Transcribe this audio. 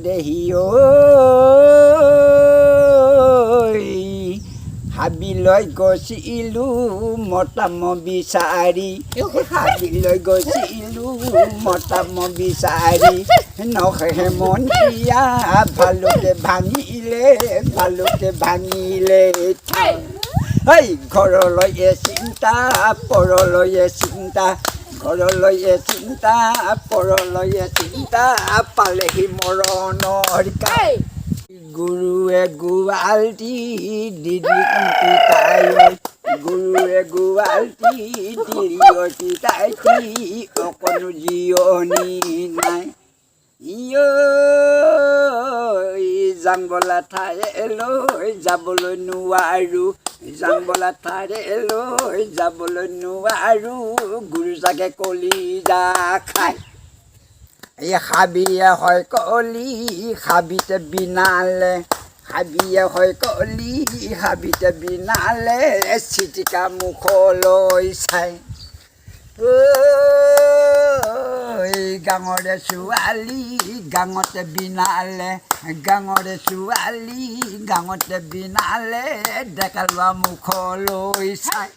দেহি ঐ হাবিলৈ গৈছিলোঁ মতাম বিচাৰি হাবিলৈ গৈছিলোঁ মতাম বিচাৰি নখে মন্দিয়া ভালুকে ভাঙিলে এই ঘৰলৈয়ে চিন্তা পৰলৈয়ে চিন্তা ঘৰলৈয়ে চিন্তা পৰলৈয়ে চিন্তা পালেহি মৰণৰ কাই গুৰুৱে গোৱালটি দিদি তাই গুৰুৱে গোৱালটি দিদি তাই অকণো জিৰণি নাই যাং বোলা ঠাইলৈ যাবলৈ নোৱাৰোঁ যাং বোলা ঠাইলৈ যাবলৈ নোৱাৰোঁ গুৰু চাগে কলিজা খাই এই হাবিয়ে হয় কলি হাবিতে বিনালে হাবিয়ে হয় কলি হাবিতে বিনালে চিটিকা মুখলৈ চাই গাঙৰে ছোৱালী গাঙতে বিনালে গাঙৰে ছোৱালী গাঙতে বিনালে ডেকা ল'ৰা মুখলৈ চাই